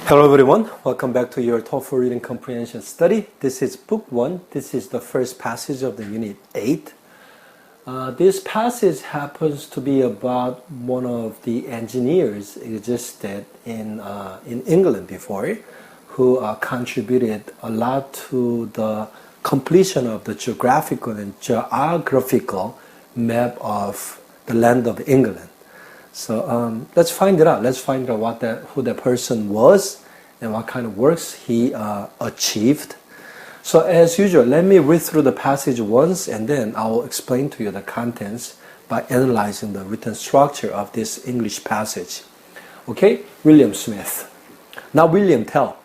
Hello everyone, welcome back to your TOEFL Reading Comprehension study. This is Book 1. This is the first passage of the Unit 8. This passage happens to be about one of the engineers existed in England before who contributed a lot to the completion of the geographical and geographical map of the land of England. So let's find it out. Let's find out who that person was and what kind of works he achieved. So as usual, let me read through the passage once and then I'll explain to you the contents by analyzing the written structure of this English passage. Okay, William Smith. Not William Tell.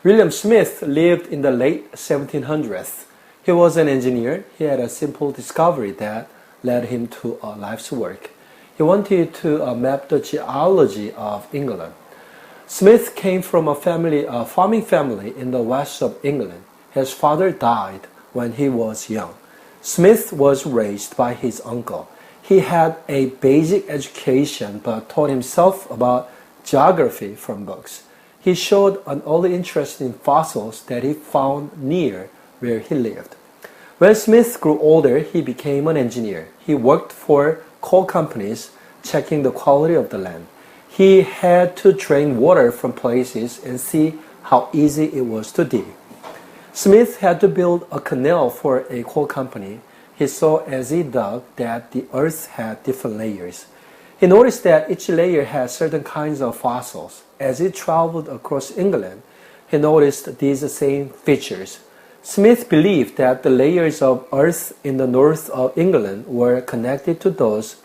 William Smith lived in the late 1700s. He was an engineer. He had a simple discovery that led him to a life's work. He wanted to map the geology of England. Smith came from a farming family in the west of England. His father died when he was young. Smith was raised by his uncle. He had a basic education but taught himself about geography from books. He showed an early interest in fossils that he found near where he lived. When Smith grew older, he became an engineer. He worked for coal companies, checking the quality of the land. He had to drain water from places and see how easy it was to dig. Smith had to build a canal for a coal company. He saw as he dug that the earth had different layers. He noticed that each layer had certain kinds of fossils. As he traveled across England, he noticed these same features. Smith believed that the layers of earth in the north of England were connected to those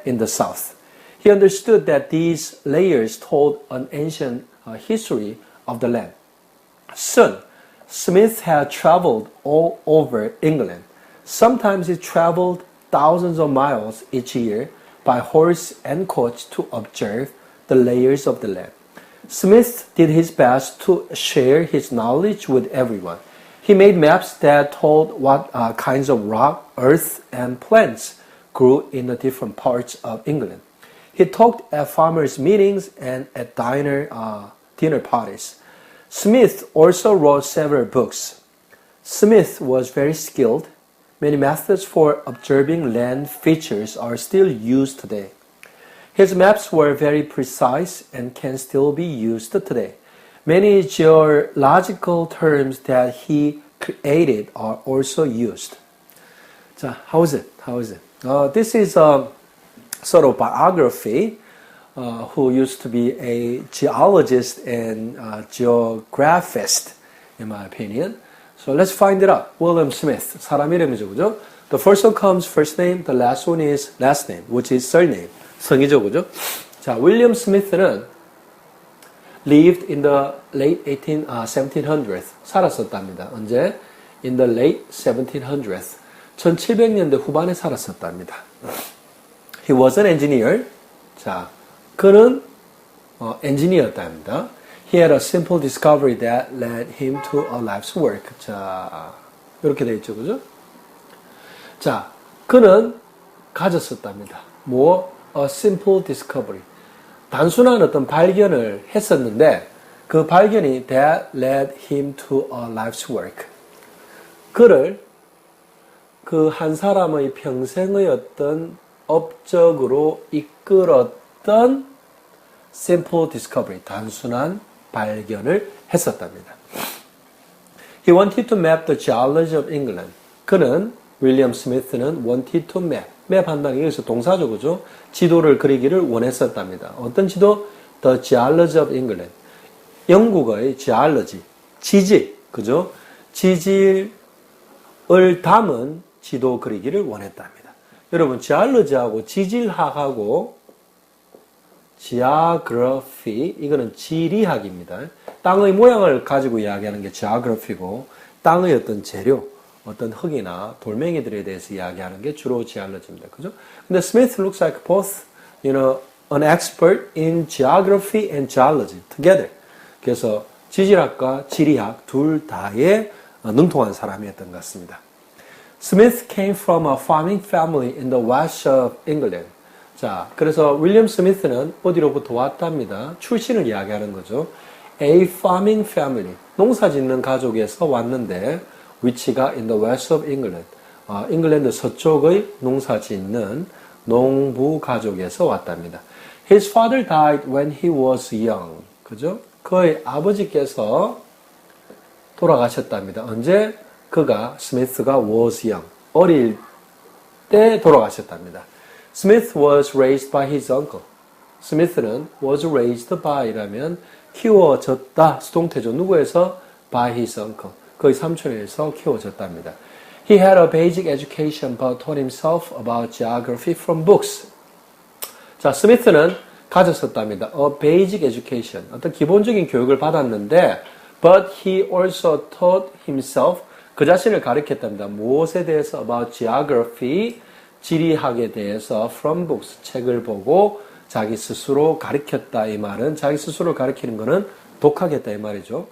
in the south. He understood that these layers told an ancient history of the land. Soon, Smith had traveled all over England. Sometimes he traveled thousands of miles each year by horse and coach to observe the layers of the land. Smith did his best to share his knowledge with everyone. He made maps that told what kinds of rock, earth, and plants grew in the different parts of England. He talked at farmers' meetings and at dinner parties. Smith also wrote several books. Smith was very skilled. Many methods for observing land features are still used today. His maps were very precise and can still be used today. Many geological terms that he created are also used. 자, how is it? This is a sort of biography who used to be a geologist and geographist, in my opinion. So let's find it out. William Smith, 사람 이름이죠, 그죠? The first one comes first name, the last one is last name, which is surname, 성이죠, 그죠? 자, William Smith는 lived in the late 1700s. 살았었답니다. 언제? In the late 1700s. 1700년대 후반에 살았었답니다. He was an engineer. 자, 그는 엔지니어였답니다. He had a simple discovery that led him to a life's work. 자, 이렇게 되어 있죠, 그죠? 자, 그는 가졌었답니다. A simple discovery. 단순한 어떤 발견을 했었는데 그 발견이 that led him to a life's work. 그를 그 한 사람의 평생의 어떤 업적으로 이끌었던 simple discovery, 단순한 발견을 했었답니다. He wanted to map the geology of England. 그는 윌리엄 스미스는 wanted to map. 맵 한다는 게 여기서 동사죠, 그죠? 지도를 그리기를 원했었답니다. 어떤 지도? The geology of England. 영국의 geology, 지질, 그죠? 지질을 담은 지도 그리기를 원했답니다. 여러분, geology하고 지질학하고 geography, 이거는 지리학입니다. 땅의 모양을 가지고 이야기하는 게 geography고, 땅의 어떤 재료, 어떤 흙이나 돌멩이들에 대해서 이야기하는 게 주로 geology입니다. 그죠? 근데 Smith looks like both, an expert in geography and geology together. 그래서 지질학과 지리학 둘 다에 능통한 사람이었던 것 같습니다. Smith came from a farming family in the west of England. 자, 그래서 윌리엄 스미스는 어디로부터 왔답니다. 출신을 이야기하는 거죠. A farming family, 농사 짓는 가족에서 왔는데 위치가 in the west of England, 잉글랜드 서쪽의 농사 짓는 농부 가족에서 왔답니다. His father died when he was young. 그죠? 그의 아버지께서 돌아가셨답니다. 언제? 그가 스미스가 was young, 어릴 때 돌아가셨답니다. Smith was raised by his uncle. 스미스는 was raised by라면 키워졌다. 수동태죠. 누구에서? by his uncle. 그의 삼촌에서 키워졌답니다. He had a basic education but taught himself about geography from books. 자, 스미스는 가졌었답니다. A basic education. 어떤 기본적인 교육을 받았는데 but he also taught himself. 그 자신을 가르쳤답니다. 무엇에 대해서? about geography. 지리학에 대해서 from books. 책을 보고 자기 스스로 가르쳤다. 이 말은 자기 스스로 가르치는 것은 독학했다. 이 말이죠.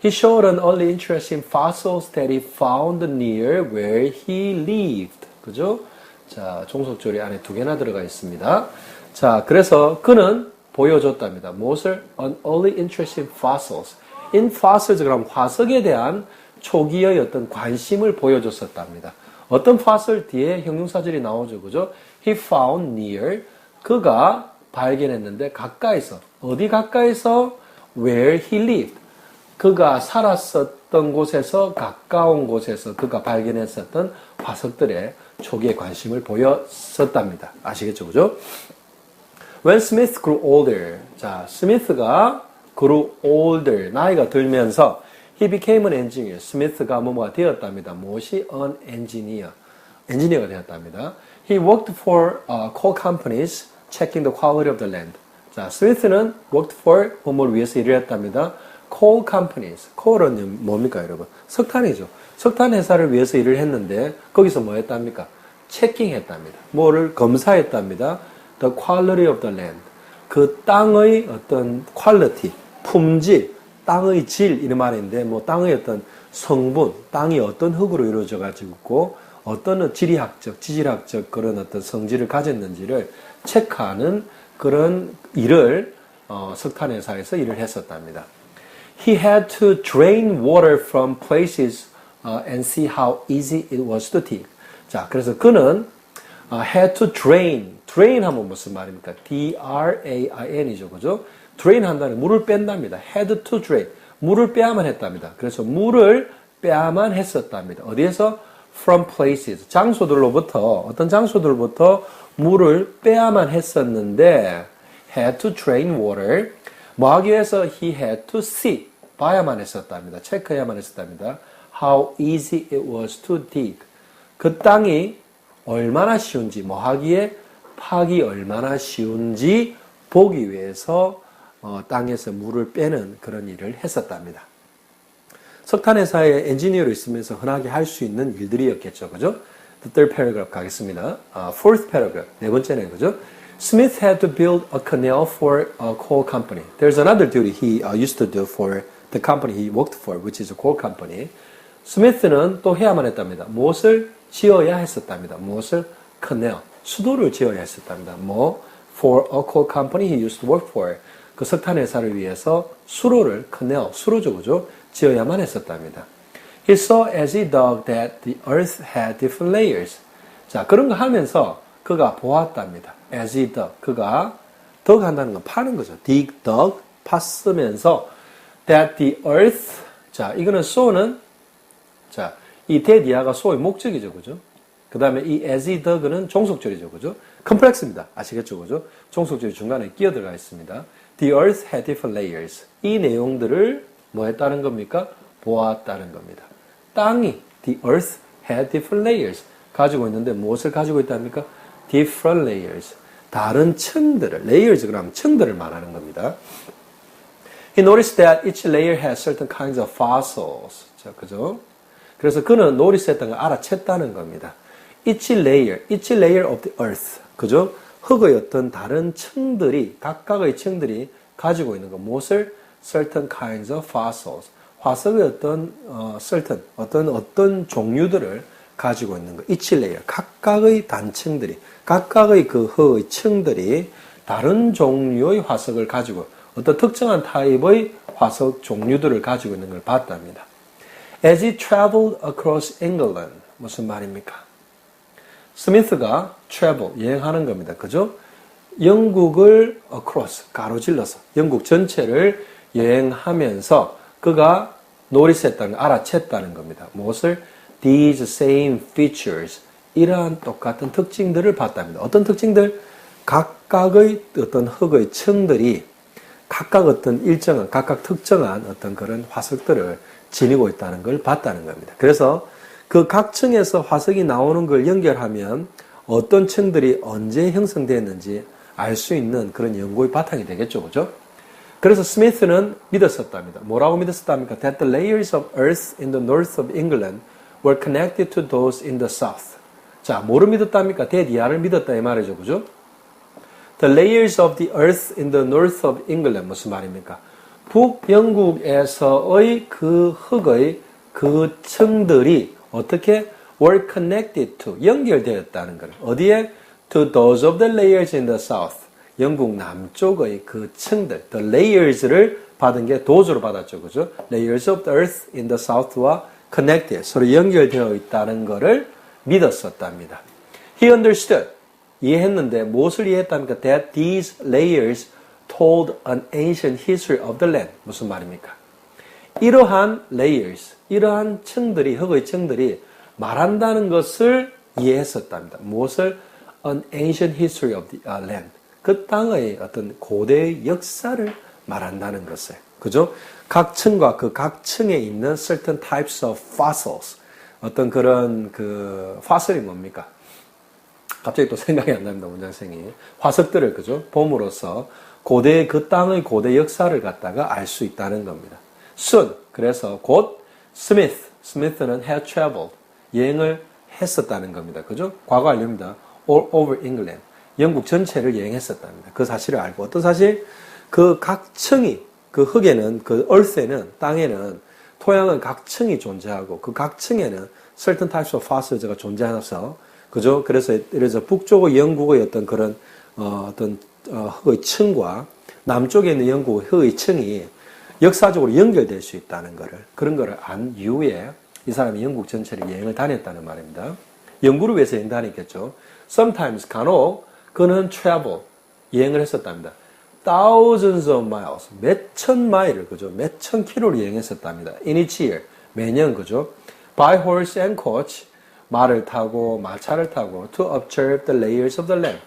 He showed an early interest in fossils that he found near where he lived. 그죠? 자, 종속조리 안에 두 개나 들어가 있습니다. 자, 그래서 그는 보여줬답니다. 무엇을? An early interest in fossils. In fossils, 그럼 화석에 대한 초기의 어떤 관심을 보여줬었답니다. 어떤 fossil 뒤에 형용사절이 나오죠. 그죠? He found near. 그가 발견했는데 가까이서. 어디 가까이서? Where he lived. 그가 살았었던 곳에서 가까운 곳에서 그가 발견했었던 화석들의 초기에 관심을 보였었답니다. 아시겠죠? 그죠? When Smith grew older. 자, 스미스가 grew older. 나이가 들면서 he became an engineer. 스미스가 뭐가 되었답니다. 무엇이? an engineer. 엔지니어가 되었답니다. He worked for coal companies checking the quality of the land. 자, 스미스는 worked for 뭐를 위해서 일을 했답니다. coal companies. coal은 뭡니까, 여러분? 석탄이죠. 석탄 회사를 위해서 일을 했는데 거기서 뭐 했답니까? 체킹 했답니다. 뭐를 검사했답니다. The quality of the land. 그 땅의 어떤 quality, 품질, 땅의 질 이런 말인데 뭐 땅의 어떤 성분, 땅이 어떤 흙으로 이루어져 가지고 있고 어떤 지리학적, 지질학적 그런 어떤 성질을 가졌는지를 체크하는 그런 일을 석탄 회사에서 일을 했었답니다. He had to drain water from places and see how easy it was to dig. 자, 그래서 그는 had to drain. drain 하면 무슨 말입니까? D-R-A-I-N이죠. 그죠? drain 한다는 물을 뺀답니다. had to drain. 물을 빼야만 했답니다. 그래서 물을 빼야만 했었답니다. 어디에서? from places. 장소들로부터, 어떤 장소들로부터 물을 빼야만 했었는데 had to drain water. 뭐 하기 위해서? He had to see. 봐야만 했었답니다. 체크해야만 했었답니다. How easy it was to dig. 그 땅이 얼마나 쉬운지, 뭐 하기에 파기 얼마나 쉬운지 보기 위해서 땅에서 물을 빼는 그런 일을 했었답니다. 석탄 회사에 엔지니어로 있으면서 흔하게 할 수 있는 일들이었겠죠. 그죠? The third paragraph 가겠습니다. Fourth paragraph. 네 번째는 그죠? Smith had to build a canal for a coal company. There's another duty he used to do for the company he worked for, which is a coal company. 스미스는 또 해야만 했답니다. 무엇을 지어야 했었답니다. 무엇을? canal. 수도를 지어야 했었답니다. 뭐? For a coal company he used to work for. 그 석탄 회사를 위해서 수로를, canal, 수로죠, 그죠? 지어야만 했었답니다. He saw as he dug that the earth had different layers. 자, 그런 거 하면서 그가 보았답니다. As he dug. 그가 dug 한다는 건 파는 거죠. dig, dug, 팠으면서 that the earth. 자, 이거는 so는 자, 이 that 이하가 so의 목적이죠, 그죠? 그 다음에 이 as he dug는 종속절이죠, 그죠? 컴플렉스입니다. 아시겠죠, 그죠? 종속절이 중간에 끼어 들어가 있습니다. The earth had different layers. 이 내용들을 뭐 했다는 겁니까? 보았다는 겁니다. 땅이 the earth had different layers 가지고 있는데 무엇을 가지고 있답니까? different layers. 다른 층들을, layers 그러면 층들을 말하는 겁니다. He noticed that each layer has certain kinds of fossils. 자, 그죠? 그래서 그는 notice 했던 걸 알아챘다는 겁니다. each layer of the earth. 그죠? 흙의 어떤 다른 층들이, 각각의 층들이 가지고 있는 것. 무엇을? certain kinds of fossils. 화석의 어떤 certain, 어떤 종류들을 가지고 있는 거. each layer. 각각의 단층들이, 각각의 그 흙의 층들이 다른 종류의 화석을 가지고 어떤 특정한 타입의 화석 종류들을 가지고 있는 걸 봤답니다. As he traveled across England. 무슨 말입니까? 스미스가 travel, 여행하는 겁니다. 그죠? 영국을 across, 가로질러서 영국 전체를 여행하면서 그가 노리스했다는, 알아챘다는 겁니다. 무엇을? These same features, 이러한 똑같은 특징들을 봤답니다. 어떤 특징들? 각각의 어떤 흙의 층들이 각각 어떤 일정한, 각각 특정한 어떤 그런 화석들을 지니고 있다는 걸 봤다는 겁니다. 그래서 그 각 층에서 화석이 나오는 걸 연결하면 어떤 층들이 언제 형성되었는지 알 수 있는 그런 연구의 바탕이 되겠죠. 그죠? 그래서 스미스는 믿었었답니다. 뭐라고 믿었었답니까? That the layers of earth in the north of England were connected to those in the south. 자, 뭐를 믿었답니까? 대디아를 믿었다 이 말이죠. 그죠? The layers of the earth in the north of England. 무슨 말입니까? 북영국에서의 그 흙의 그 층들이 어떻게 were connected to, 연결되었다는 것. 어디에? To those of the layers in the south. 영국 남쪽의 그 층들, the layers를 받은 게 도주로 받았죠. 그죠? Layers of the earth in the south와 connected, 서로 연결되어 있다는 것을 믿었었답니다. He understood, 이해했는데 무엇을 이해했답니까? That these layers told an ancient history of the land. 무슨 말입니까? 이러한 layers, 이러한 층들이, 흙의 층들이 말한다는 것을 이해했었답니다. 무엇을? An ancient history of the land. 그 땅의 어떤 고대의 역사를 말한다는 것을. 그죠? 각 층과 그 각 층에 있는 certain types of fossils. 어떤 그런 그 fossil이 뭡니까? 갑자기 또 생각이 안 납니다, 원장생이. 화석들을, 그죠? 봄으로써 고대, 그 땅의 고대 역사를 갖다가 알 수 있다는 겁니다. soon. 그래서 곧 스미스는 had traveled. 여행을 했었다는 겁니다. 그죠? 과거 완료입니다. all over England. 영국 전체를 여행했었답니다. 그 사실을 알고. 어떤 사실? 그 각 층이, 그 흙에는, 그 earth에는, 땅에는, 토양은 각 층이 존재하고, 그 각 층에는 certain types of fossils가 존재해서, 그죠? 그래서 북쪽의 영국의 어떤 그런, 흙의 층과 남쪽에 있는 영국의 흙의 층이 역사적으로 연결될 수 있다는 거를, 그런 거를 안 이후에 이 사람이 영국 전체를 여행을 다녔다는 말입니다. 연구를 위해서 여행 다녔겠죠. Sometimes, 간혹, 그는 travel, 여행을 했었답니다. Thousands of miles, 몇천 마일을, 그죠? 몇천 킬로를 여행했었답니다. In each year, 매년, 그죠? By horse and coach, 말을 타고, 마차를 타고, to observe the layers of the land.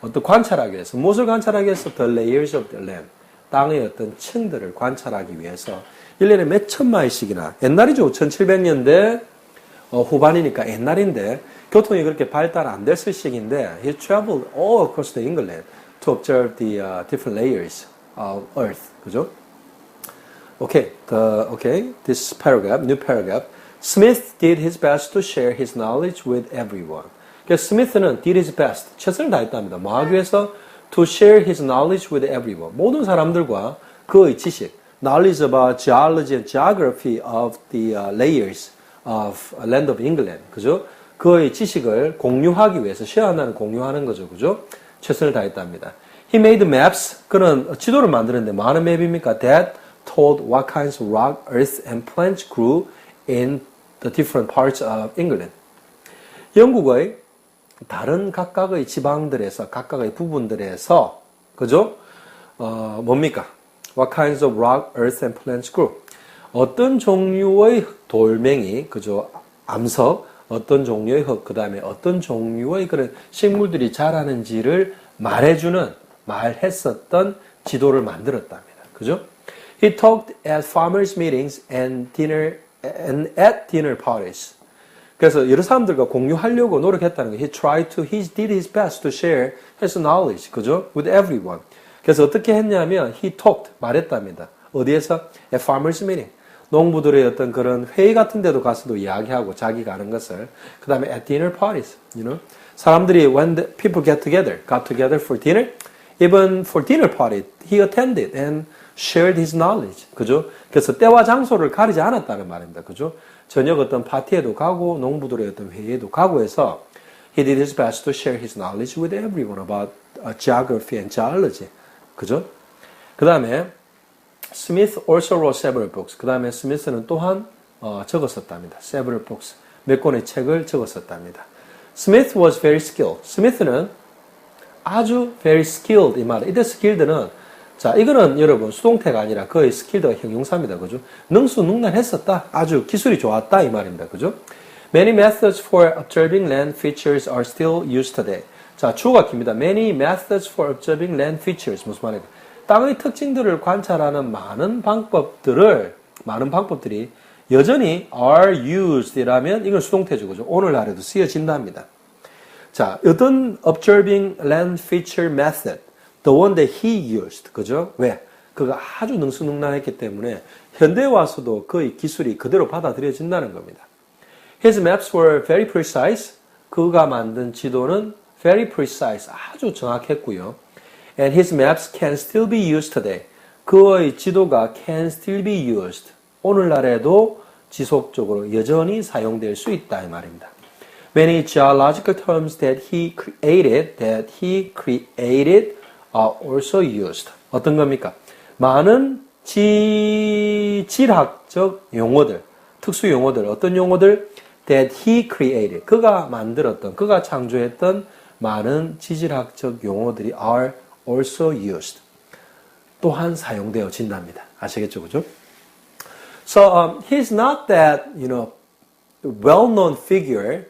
어떤 관찰하기 위해서, 무엇을 관찰하기 위해서? The layers of the land. 땅의 어떤 층들을 관찰하기 위해서 1년에 몇천 마일씩이나, 옛날이죠. 1700년대 후반이니까 옛날인데, 교통이 그렇게 발달 안 됐을 시기인데, he traveled all across the England to observe the different layers of earth. 그죠? Okay, this paragraph, new paragraph. Smith did his best to share his knowledge with everyone. 그래서 스미스는 did his best, 최선을 다했답니다. 뭐 하기 위해서? To share his knowledge with everyone. 모든 사람들과 그의 지식, knowledge about geology and geography of the layers of land of England. 그죠? 그의 지식을 공유하기 위해서, 쉐어한다는 공유하는 거죠. 그죠? 최선을 다했답니다. He made maps. 그는 지도를 만드는데 많은 맵입니까? That told what kinds of rock, earth, and plants grew in the different parts of England. 영국의 다른 각각의 지방들에서, 각각의 부분들에서, 그죠? 뭡니까? What kinds of rock, earth, and plants grew. 어떤 종류의 돌멩이, 그죠? 암석, 어떤 종류의 흙, 그 다음에 어떤 종류의 그런 식물들이 자라는지를 말했었던 지도를 만들었답니다. 그죠? He talked at farmers' meetings and at dinner parties. 그래서 여러 사람들과 공유하려고 노력했다는 거예요. He did his best to share his knowledge, 그죠? With everyone. 그래서 어떻게 했냐면, he talked, 말했답니다. 어디에서? At farmers' meeting. 농부들의 어떤 그런 회의 같은 데도 가서도 이야기하고 자기가 아는 것을. 그 다음에 at dinner parties, you know. 사람들이 when people got together for dinner, even for dinner party, he attended and shared his knowledge. 그죠? 그래서 때와 장소를 가리지 않았다는 말입니다. 그죠? 저녁 어떤 파티에도 가고, 농부들의 어떤 회의에도 가고 해서, he did his best to share his knowledge with everyone about geography and geology. 그죠? 그 다음에, Smith also wrote several books. 그 다음에 스미스는 또한 적었었답니다. several books. 몇 권의 책을 적었었답니다. Smith was very skilled. 스미스는 아주 very skilled 이 말. 이때 skilled는 자 이거는 여러분 수동태가 아니라 거의 skilled가 형용사입니다. 그죠? 능수능란했었다. 아주 기술이 좋았다 이 말입니다. 그죠? Many methods for observing land features are still used today. 자 주어가 깁니다. Many methods for observing land features 무슨 말입니까? 땅의 특징들을 관찰하는 많은 방법들이 여전히 are used이라면 이건 수동태죠. 그죠? 오늘날에도 쓰여진답니다. 자, 어떤 observing land feature method, the one that he used. 그죠? 왜? 그가 아주 능수능란했기 때문에 현대에 와서도 그의 기술이 그대로 받아들여진다는 겁니다. His maps were very precise. 그가 만든 지도는 very precise. 아주 정확했고요. And his maps can still be used today. 그의 지도가 can still be used. 오늘날에도 지속적으로 여전히 사용될 수 있다 이 말입니다. Many geological terms that he created are also used. 어떤 겁니까? 많은 지질학적 용어들, 특수 용어들, 어떤 용어들 that he created. 그가 만들었던, 그가 창조했던 많은 지질학적 용어들이 are also used. 또한 사용되어진답니다. 아시겠죠, 그죠? So he's not that, well-known figure,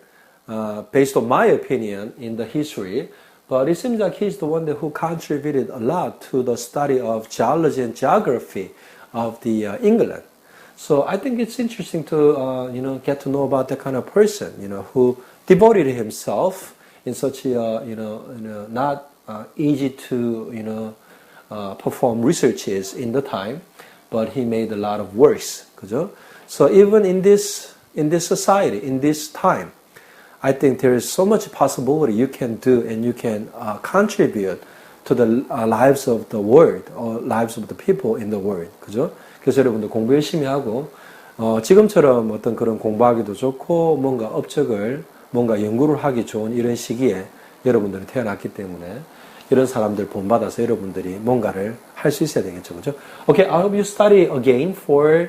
based on my opinion in the history, but it seems like he's the one who contributed a lot to the study of geology and geography of the England. So I think it's interesting to, get to know about that kind of person, who devoted himself in such a, not easy to, perform researches in the time. But he made a lot of works, 그죠? So even in this society, in this time, I think there is so much possibility you can do and you can contribute to the lives of the world or lives of the people in the world, 그죠? 그래서 여러분들 공부 열심히 하고 지금처럼 어떤 그런 공부하기도 좋고 뭔가 업적을 뭔가 연구를 하기 좋은 이런 시기에 여러분들은 태어났기 때문에. 이런 사람들 본받아서 여러분들이 뭔가를 할 수 있어야 되겠죠, 그죠? Okay, I hope you study again for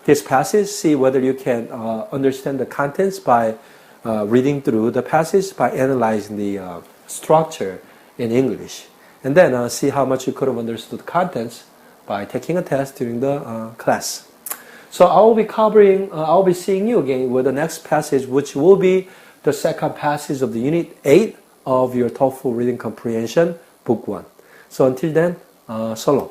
this passage. See whether you can understand the contents by reading through the passage, by analyzing the structure in English, and then see how much you could have understood the contents by taking a test during the class. So I will be I'll be seeing you again with the next passage, which will be the second passage of the Unit 8 of your TOEFL Reading Comprehension, Book 1. So until then, so long.